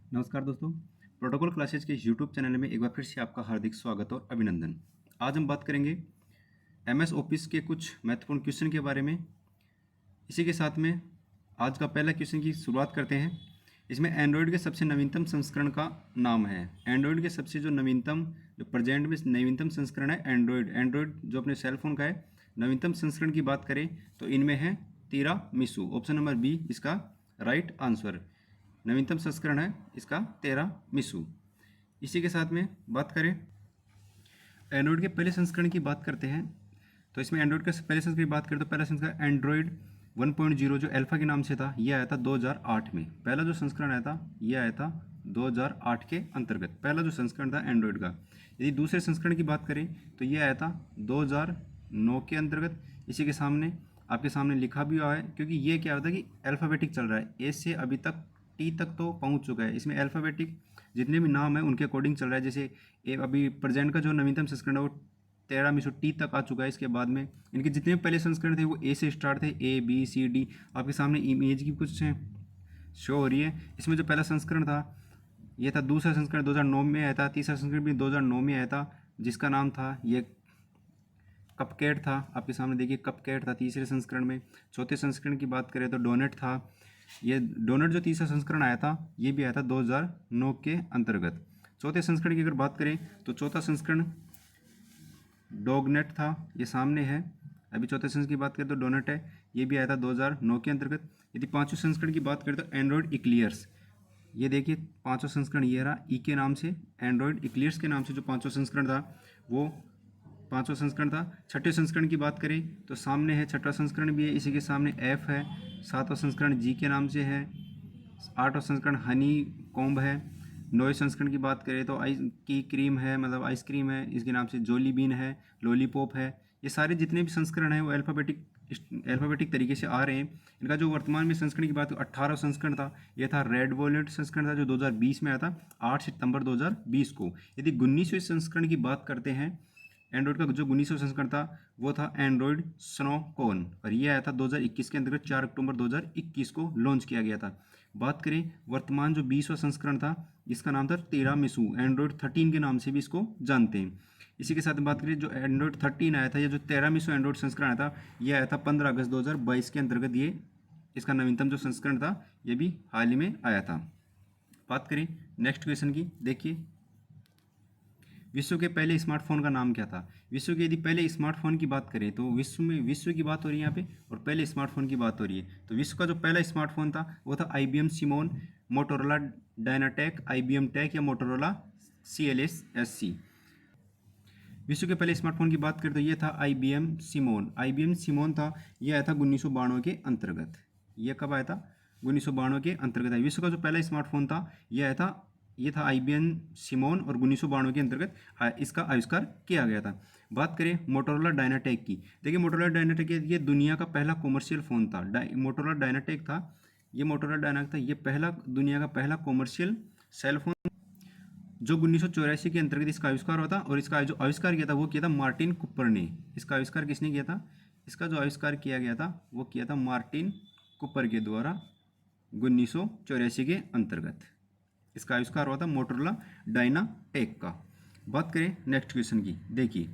नमस्कार दोस्तों। Protocol classes के यूट्यूब चैनल में एक बार फिर से आपका हार्दिक स्वागत और अभिनंदन। आज हम बात करेंगे एमएस ऑफिस के कुछ महत्वपूर्ण क्वेश्चन के बारे में। इसी के साथ में आज का पहला क्वेश्चन की शुरुआत करते हैं। इसमें एंड्रॉयड के सबसे नवीनतम संस्करण का नाम है। एंड्रॉयड के सबसे जो नवीनतम जो प्रेजेंट में नवीनतम संस्करण है एंड्रॉयड जो अपने सेल फोन का है, नवीनतम संस्करण की बात करें तो इनमें है तिरामिसु। ऑप्शन नंबर बी इसका राइट आंसर। नवीनतम संस्करण है इसका तिरामिसु। इसी के साथ में बात करें एंड्रॉयड के पहले संस्करण की बात करते हैं। तो इसमें एंड्रॉयड के पहले संस्करण की बात करें तो पहला संस्करण एंड्रॉयड 1.0 जो अल्फा के नाम से था, ये आया था 2008 में। पहला जो संस्करण आया था ये आया था 2008 के अंतर्गत, पहला जो संस्करण था एंड्रॉयड का। यदि दूसरे संस्करण की बात करें तो ये आया था 2009 के अंतर्गत। इसी के सामने आपके सामने लिखा भी हुआ है, क्योंकि ये क्या होता है कि अल्फ़ाबेटिक चल रहा है, ए से अभी तक टी तक तो पहुंच चुका है। इसमें अल्फ़ाबेटिक जितने भी नाम है उनके अकॉर्डिंग चल रहा है। जैसे ए अभी प्रेजेंट का जो नवीनतम संस्करण है वो तिरामिसु टी तक आ चुका है। इसके बाद में इनके जितने भी पहले संस्करण थे वो ए से स्टार्ट थे, ए बी सी डी। आपके सामने इमेज की कुछ शो हो रही है। इसमें जो पहला संस्करण था ये था, दूसरा संस्करण 2009 में आया था, तीसरा संस्करण भी 2009 में आया था जिसका नाम था ये कपकैट था। आपके सामने देखिए कपकैट था तीसरे संस्करण में। चौथे संस्करण की बात करें तो डोनेट था। ये डोनेट जो तीसरा संस्करण आया था ये भी आया था 2009 के अंतर्गत। चौथे संस्करण की अगर बात करें तो चौथा संस्करण डॉगनेट था, ये सामने है। अभी चौथे संस्करण की बात करें तो डोनेट है, ये भी आया था 2009 के अंतर्गत। यदि पांचवें संस्करण की बात करें तो एंड्रॉयड इक्लियर्स, ये देखिए पांचवा संस्करण ये रहा, ई के नाम से, एंड्रॉयड इक्लियर्स के नाम से जो पांचवा संस्करण था वो पांचवा संस्करण था। छठे संस्करण की बात करें तो सामने है, छठा संस्करण भी है, इसी के सामने एफ है। सातवां संस्करण जी के नाम से है। आठवां संस्करण हनी कॉम्ब है। नौवें संस्करण की बात करें तो आइस की क्रीम है, मतलब आइसक्रीम है, इसके नाम से जोली बीन है, लॉलीपॉप है। ये सारे जितने भी संस्करण हैं वो अल्फ़ाबेटिक तरीके से आ रहे हैं। इनका जो वर्तमान में संस्करण की बात 18 संस्करण था, यह था रेड वॉलेट संस्करण था जो 2020 में आया था 8 सितंबर 2020 को। यदि 19वें संस्करण की बात करते हैं, एंड्रॉयड का जो 19वां संस्करण था वो था एंड्रॉयड स्नोकॉन, और ये आया था 2021 के अंतर्गत 4 अक्टूबर 2021 को लॉन्च किया गया था। बात करें वर्तमान जो 20वां संस्करण था, इसका नाम था तिरामिसु। एंड्रॉयड 13 के नाम से भी इसको जानते हैं। इसी के साथ बात करें जो एंड्रॉयड 13 आया था, ये जो तिरामिसु एंड्रॉयड संस्करण आया था, ये आया था 15 अगस्त 2022 के अंतर्गत। ये इसका नवीनतम जो संस्करण था ये भी हाल ही में आया था। बात करें नेक्स्ट क्वेश्चन की, देखिए विश्व के पहले स्मार्टफोन का नाम क्या था। विश्व के यदि पहले स्मार्टफोन की बात करें तो विश्व की बात हो रही है यहाँ पे, और पहले स्मार्टफोन की बात हो रही है। तो विश्व का जो पहला स्मार्टफोन था वो था IBM Simon, Motorola Dynatech, IBM tech या मोटोरोला CLS-SC। विश्व के पहले स्मार्टफोन की बात करें तो ये था IBM सिमोन था। ये आया था 1992 के अंतर्गत। ये कब आया था? 1992 के अंतर्गत आया। विश्व का जो पहला स्मार्टफोन था ये था IBM सिमोन, और 1992 के अंतर्गत इसका आविष्कार किया गया था। बात करें मोटोरोला डायनाटेक की, देखिए मोटोरोला डायनाटेक ये दुनिया का पहला कॉमर्शियल फ़ोन था। मोटोरोला डायनाटेक था, ये पहला दुनिया का पहला कॉमर्शियल सेल फोन जो 1984 के अंतर्गत इसका आविष्कार हुआ था। और इसका जो आविष्कार किया था वो किया था मार्टिन कुपर ने। इसका आविष्कार किसने किया था? इसका जो आविष्कार किया गया था वो किया था मार्टिन कुपर के द्वारा 1984 के अंतर्गत। इसका आविष्कार हुआ था मोटोरोला डायनाटेक का। बात करें नेक्स्ट क्वेश्चन की, देखिए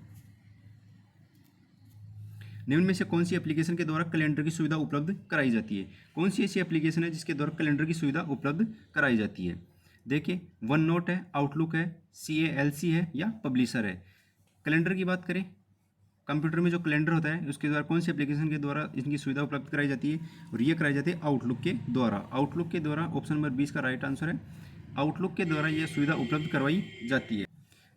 निम्न में से कौन सी एप्लीकेशन के द्वारा कैलेंडर की सुविधा उपलब्ध कराई जाती है। कौन सी ऐसी एप्लीकेशन है जिसके द्वारा कैलेंडर की सुविधा उपलब्ध कराई जाती है? देखिए वन नोट है, आउटलुक है, CALC है या पब्लिशर है। कैलेंडर की बात करें, कंप्यूटर में जो कैलेंडर होता है उसके द्वारा कौन सी एप्लीकेशन के द्वारा इनकी सुविधा उपलब्ध कराई जाती है? और ये कराई जाती है आउटलुक के द्वारा। आउटलुक के द्वारा ऑप्शन नंबर 20 का राइट आंसर है। आउटलुक के द्वारा यह सुविधा उपलब्ध करवाई जाती है।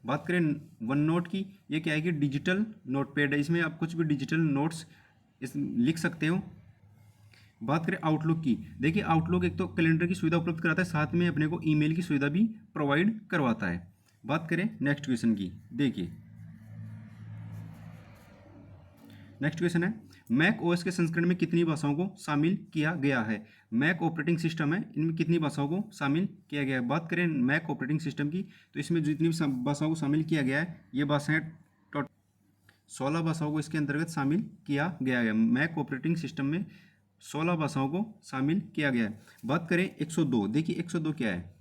बात करें वन नोट की, ये क्या है कि डिजिटल नोट पैड है, इसमें आप कुछ भी डिजिटल नोट्स लिख सकते हो। बात करें आउटलुक की, देखिए आउटलुक एक तो कैलेंडर की सुविधा उपलब्ध कराता है, साथ में अपने को ईमेल की सुविधा भी प्रोवाइड करवाता है। बात करें नेक्स्ट क्वेश्चन की, देखिए नेक्स्ट क्वेश्चन है मैक ओएस के संस्करण में कितनी भाषाओं को शामिल किया गया है। मैक ऑपरेटिंग सिस्टम है, इनमें कितनी भाषाओं को शामिल किया गया है। बात करें मैक ऑपरेटिंग सिस्टम की, तो इसमें जितनी भी भाषाओं को शामिल किया गया है ये भाषाएं 16 भाषाओं को इसके अंतर्गत शामिल किया गया है। मैक ऑपरेटिंग सिस्टम में 16 भाषाओं को शामिल किया गया है। बात करें 102, देखिए 102 क्या है?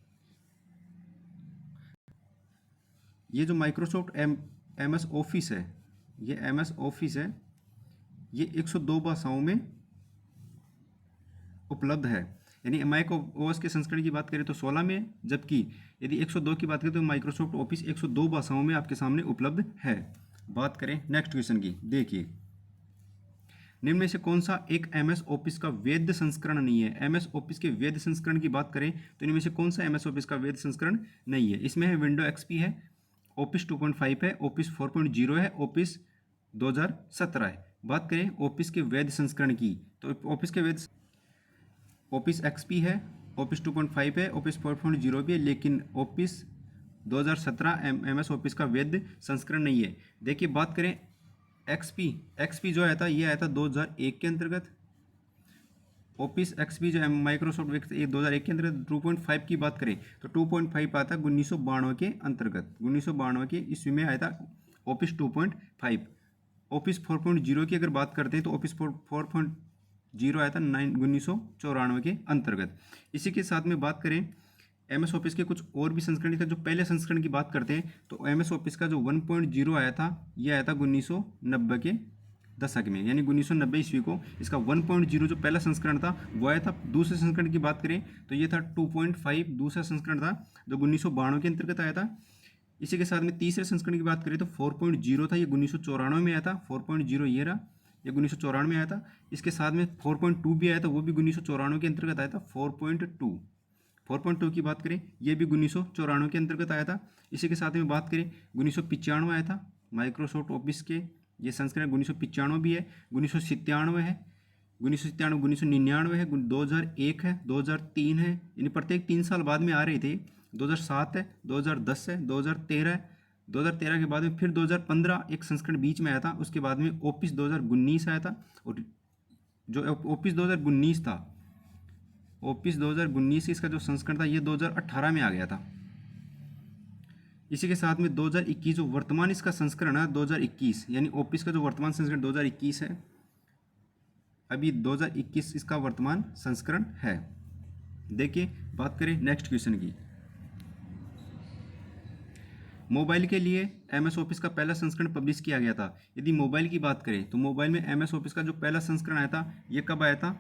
ये जो माइक्रोसॉफ्ट एम एस ऑफिस है, ये एम एस ऑफिस है, ये 102 भाषाओं में उपलब्ध है। यानी मैक ओएस के संस्करण की बात करें तो 16 में, जबकि यदि 102 की बात करें तो माइक्रोसॉफ्ट ऑफिस 102 भाषाओं में आपके सामने उपलब्ध है। बात करें नेक्स्ट क्वेश्चन की, देखिए निम्न में से कौन सा एक एम एस ऑफिस का वैध संस्करण नहीं है। एम एस ऑफिस के वैध संस्करण की बात करें तो इनमें से कौन सा एम एस ऑफिस का वैध संस्करण नहीं है। इसमें है विंडो एक्सपी है, ऑफिस 2.5 है, ऑफिस 4.0 है, ऑफिस 2017 है। बात करें ऑफिस के वैध संस्करण की तो ऑफिस के वैध ऑफिस एक्सपी है, ऑफिस 2.5 है, ऑफिस 4.0 भी है, लेकिन ऑफिस 2017 एम एस ऑफिस का वैध संस्करण नहीं है। देखिए बात करें एक्सपी जो आया था ये आया था 2001 के अंतर्गत। ऑफिस एक्सपी जो माइक्रोसॉफ्ट 2001 के अंतर्गत 2.5 की बात करें तो 2.5 आया था 1992 के अंतर्गत, 1992 के ईस्वी में आया था ऑफिस 2.5। ऑफिस 4.0 की अगर बात करते हैं तो ऑफिस 4.0 आया था 1994 के अंतर्गत। इसी के साथ में बात करें एम एस ऑफिस के कुछ और भी संस्करण का, जो पहले संस्करण की बात करते हैं तो एम एस ऑफिस का जो 1.0 आया था ये आया था 1990 के दशक में, यानी 1990 ईस्वी को इसका 1.0 जो पहला संस्करण था वो आया था। दूसरे संस्करण की बात करें तो ये था 2.5, दूसरा संस्करण था जो 1992 के अंतर्गत आया था। इसी के साथ में तीसरे संस्करण की बात करें तो 4.0 था, ये 1994 में आया था। 4.0 ये रहा, ये 1994 में आया था। इसके साथ में 4.2 भी आया था, वो भी 1994 के अंतर्गत आया था। 4.2 की बात करें ये भी 1994 के अंतर्गत आया था। इसी के साथ में बात करें 1995 आया था माइक्रोसॉफ्ट ऑफिस के, ये संस्करण 1995 भी है, 1997 है, 1999 है, 2001 है, 2003 है, इन प्रत्येक 3 साल बाद में आ रहे थे। 2007 है, 2010 है, 2013 है, 2013 के बाद में फिर 2015 एक संस्करण बीच में आया था। उसके बाद में ऑफिस 2019 आया था, और जो ऑफिस 2019 था, ऑफिस 2019 इसका जो संस्करण था ये 2018 में आ गया था। इसी के साथ में 2021 जो वर्तमान इसका संस्करण है 2021, यानी ऑफिस का जो वर्तमान संस्करण 2021 है, अभी 2021 इसका वर्तमान संस्करण है। देखिए बात करें नेक्स्ट क्वेश्चन की, मोबाइल के लिए एम एस ऑफिस का पहला संस्करण पब्लिश किया गया था। यदि मोबाइल की बात करें तो मोबाइल में एम एस ऑफिस का जो पहला संस्करण आया था ये कब आया था।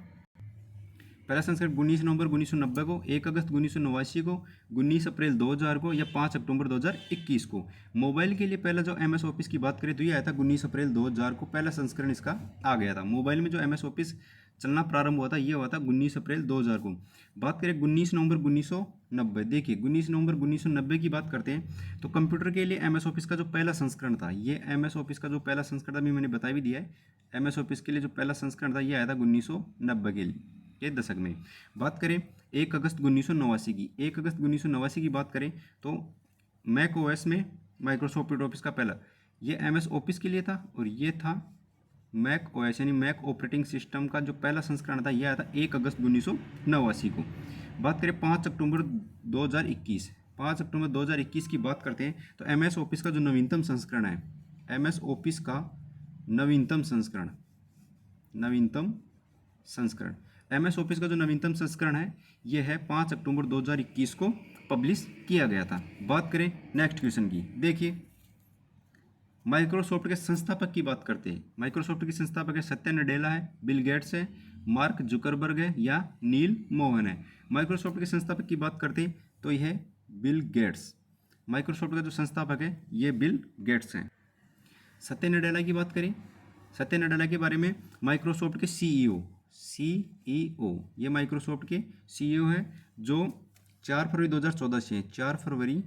पहला संस्करण 19 नवंबर 1990 को, 1 अगस्त 1989 को, 19 अप्रैल 2000 को, या 5 अक्टूबर 2021 को। मोबाइल के लिए पहला जो एम एस ऑफिस की बात करें तो ये आया था 19 अप्रैल 2000 को, पहला संस्करण इसका आ गया था। मोबाइल में जो एम एस ऑफिस चलना प्रारंभ हुआ था ये हुआ था 19 अप्रैल 2000 को। बात करें 19 नवंबर 1990, देखिए 19 नवंबर 1990 की बात करते हैं तो कंप्यूटर के लिए एम एस ऑफिस का जो पहला संस्करण था, ये एम एस ऑफिस का जो पहला संस्करण था अभी मैंने बता भी दिया है। एम एस ऑफिस के लिए जो पहला संस्करण था ये आया था 1990 के दशक में। बात करें 1 अगस्त 1989 की, 1 अगस्त 1989 की बात करें तो मैक ओएस में माइक्रोसॉफ्ट ऑफिस का पहला, ये एम एस ऑफिस के लिए था, और ये था मैक ओएस यानी मैक ऑपरेटिंग सिस्टम का जो पहला संस्करण था यह आया था 1 अगस्त 1989 को। बात करें 5 अक्टूबर 2021, 5 अक्टूबर 2021 की बात करते हैं तो एम एस ऑफिस का जो नवीनतम संस्करण है, एम एस ऑफिस का नवीनतम संस्करण एम एस ऑफिस का जो नवीनतम संस्करण है ये है 5 अक्टूबर 2021 को पब्लिश किया गया था। बात करें नेक्स्ट क्वेश्चन की, देखिए माइक्रोसॉफ्ट के संस्थापक की बात करते हैं। माइक्रोसॉफ्ट के संस्थापक है सत्या नडेला है, बिल गेट्स है, मार्क जुकरबर्ग है, या नील मोहन है। माइक्रोसॉफ्ट के संस्थापक की बात करते हैं तो यह है बिल गेट्स। माइक्रोसॉफ्ट का जो संस्थापक है ये बिल गेट्स हैं। सत्या नडेला की बात करें, सत्या नडेला के बारे में माइक्रोसॉफ्ट के सीईओ, ये माइक्रोसॉफ्ट के सीईओ हैं जो 4 फरवरी 2014 से, 4 फरवरी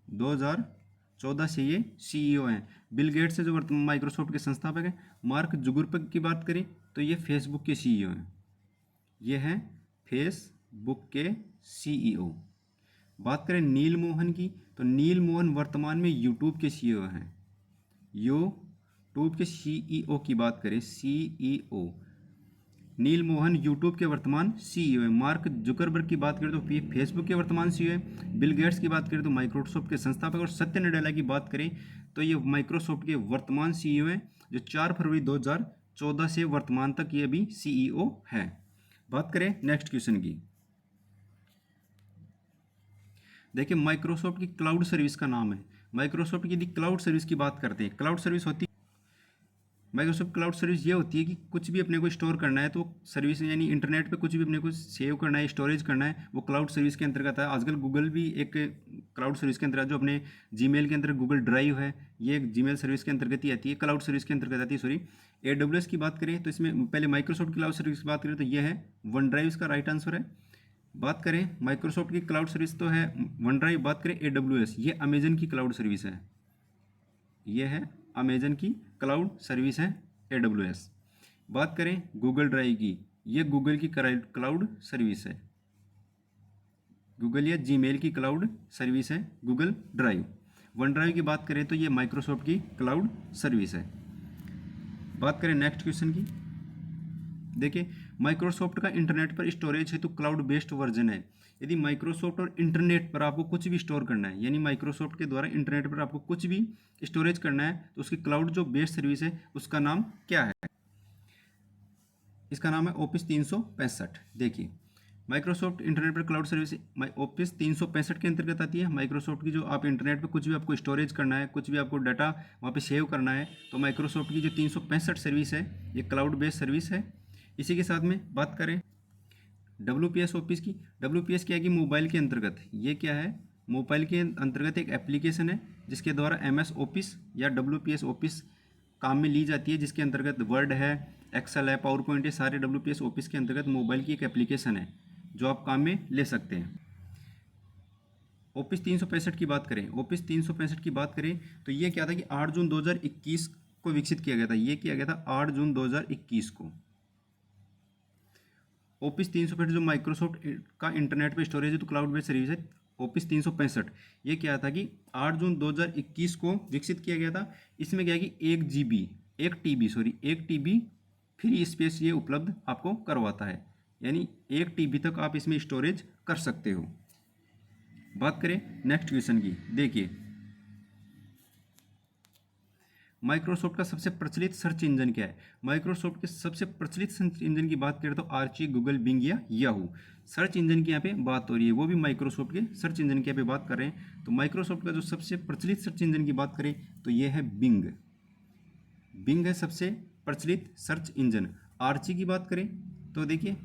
2014 से ये सीईओ हैं। बिल गेट्स से जो वर्तमान माइक्रोसॉफ्ट के संस्थापक हैं। मार्क जुकरबर्ग की बात करें तो ये फेसबुक के सीईओ हैं, ये हैं फेसबुक के सीईओ। बात करें नील मोहन की तो नील मोहन वर्तमान में यूट्यूब के सीईओ हैं। यूट्यूब के सीईओ की बात करें, सीईओ नील मोहन यूट्यूब के वर्तमान सीईओ है। मार्क जुकरबर्ग की बात करें तो फेसबुक के वर्तमान सीईओ है। बिल गेट्स की बात करें तो माइक्रोसॉफ्ट के संस्थापक, और सत्या नडेला की बात करें तो ये माइक्रोसॉफ्ट के वर्तमान सीईओ हैं जो 4 फरवरी 2014 से वर्तमान तक ये भी सीईओ है। बात करें नेक्स्ट क्वेश्चन की, देखिए माइक्रोसॉफ्ट की क्लाउड सर्विस का नाम है। माइक्रोसॉफ्ट की यदि क्लाउड सर्विस की बात करते हैं, क्लाउड सर्विस होती माइक्रोसॉफ्ट क्लाउड सर्विस ये होती है कि कुछ भी अपने को स्टोर करना है तो सर्विस यानी इंटरनेट पे कुछ भी अपने को सेव करना है, स्टोरेज करना है, वो क्लाउड सर्विस के अंतर्गत है। आजकल गूगल भी एक क्लाउड सर्विस के अंतर्गत, जो अपने जीमेल के अंदर गूगल ड्राइव है, ये एक जीमेल सर्विस के अंतर्गत ही आती है, क्लाउड सर्विस के अंतर्गत आती है। सॉरी, AWS की बात करें तो इसमें पहले माइक्रोसॉफ्ट क्लाउड सर्विस की बात करें तो ये है वन ड्राइव, इसका राइट आंसर है। बात करें माइक्रोसॉफ्ट की क्लाउड सर्विस तो है वन ड्राइव। बात करें AWS, ये अमेजन की क्लाउड सर्विस है, ये है अमेजन की क्लाउड सर्विस है AWS। बात करें गूगल ड्राइव की, ये गूगल की क्लाउड सर्विस है, गूगल या जीमेल की क्लाउड सर्विस है गूगल ड्राइव। वन ड्राइव की बात करें तो ये माइक्रोसॉफ्ट की क्लाउड सर्विस है। बात करें नेक्स्ट क्वेश्चन की, देखिए माइक्रोसॉफ्ट का इंटरनेट पर स्टोरेज है तो क्लाउड बेस्ड वर्जन है। यदि माइक्रोसॉफ्ट और इंटरनेट पर आपको कुछ भी स्टोर करना है, यानी माइक्रोसॉफ्ट के द्वारा इंटरनेट पर आपको कुछ भी स्टोरेज करना है, तो उसकी क्लाउड जो बेस्ड सर्विस है उसका नाम क्या है? इसका नाम है ऑफिस 365। देखिए माइक्रोसॉफ्ट इंटरनेट पर क्लाउड सर्विस ऑफिस 365 के अंतर्गत आती है। माइक्रोसॉफ्ट की जो आप इंटरनेट पर कुछ भी आपको स्टोरेज करना है, कुछ भी आपको डाटा वहाँ पे सेव करना है, तो माइक्रोसॉफ्ट की जो 365 सर्विस है ये क्लाउड बेस्ड सर्विस है। इसी के साथ में बात करें WPS ऑफिस की, WPS क्या है कि मोबाइल के अंतर्गत, ये क्या है, मोबाइल के अंतर्गत एक एप्लीकेशन है जिसके द्वारा MS ऑफिस या WPS ऑफिस काम में ली जाती है, जिसके अंतर्गत वर्ड है, एक्सेल है, पावर पॉइंट है, सारे WPS ऑफिस के अंतर्गत मोबाइल की एक एप्लीकेशन है जो आप काम में ले सकते हैं। ऑफिस 365 की बात करें, ऑफिस 365 की बात करें तो ये क्या था कि 8 जून 2021 को विकसित किया गया था। ये किया गया था 8 जून 2021 को। ऑफिस 365 जो माइक्रोसॉफ्ट का इंटरनेट पे स्टोरेज है तो क्लाउड बेस्ड सर्विस है ऑफिस 365। ये क्या था कि 8 जून 2021 को विकसित किया गया था। इसमें क्या है कि 1 TB फ्री स्पेस ये उपलब्ध आपको करवाता है, यानी 1 TB तक आप इसमें स्टोरेज कर सकते हो। बात करें नेक्स्ट क्वेश्चन की, देखिए माइक्रोसॉफ्ट का सबसे प्रचलित सर्च इंजन क्या है? माइक्रोसॉफ्ट के सबसे प्रचलित सर्च इंजन की बात करें तो आर्ची, गूगल, बिंग या याहू सर्च इंजन की यहाँ पे बात हो रही है, वो भी माइक्रोसॉफ्ट के सर्च इंजन की यहाँ पे बात कर रहे हैं। तो माइक्रोसॉफ्ट का जो सबसे प्रचलित सर्च इंजन की बात करें तो ये है बिंग। बिंग है सबसे प्रचलित सर्च इंजन। आर्ची की बात करें तो देखिए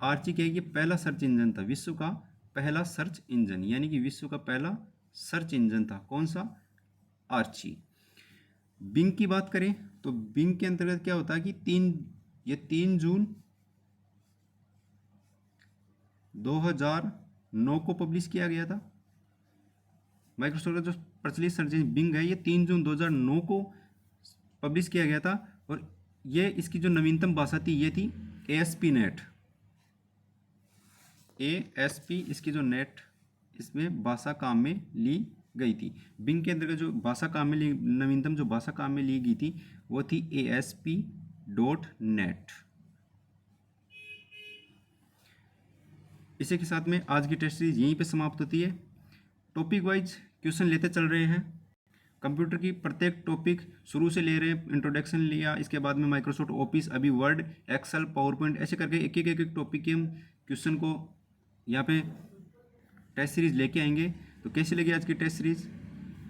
आर्ची क्या है कि पहला सर्च इंजन था, विश्व का पहला सर्च इंजन, यानी कि विश्व का पहला सर्च इंजन था कौन सा? आर्ची। बिंग की बात करें तो बिंग के अंतर्गत क्या होता है कि 3 जून 2009 को पब्लिश किया गया था। माइक्रोसॉफ्ट का जो प्रचलित सर्च इंजन बिंग है ये 3 जून 2009 को पब्लिश किया गया था, और ये इसकी जो नवीनतम भाषा थी ये थी ASP.NET। इसकी जो नेट इसमें भाषा काम में ली गई थी। बिंग के अंतर्गत जो भाषा काम में ली, नवीनतम जो भाषा काम में ली गई थी वो थी ASP.NET। इसी के साथ में आज की टेस्ट सीरीज यहीं पे समाप्त होती है। टॉपिक वाइज क्वेश्चन लेते चल रहे हैं। कंप्यूटर की प्रत्येक टॉपिक शुरू से ले रहे हैं, इंट्रोडक्शन लिया, इसके बाद में माइक्रोसॉफ्ट ऑफिस, अभी वर्ड, एक्सेल, पावर पॉइंट, ऐसे करके एक एक टॉपिक के हम क्वेश्चन को यहाँ पे टेस्ट सीरीज लेके आएंगे। तो कैसी लगी आज की टेस्ट सीरीज?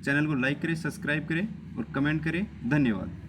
चैनल को लाइक करें, सब्सक्राइब करें और कमेंट करें। धन्यवाद।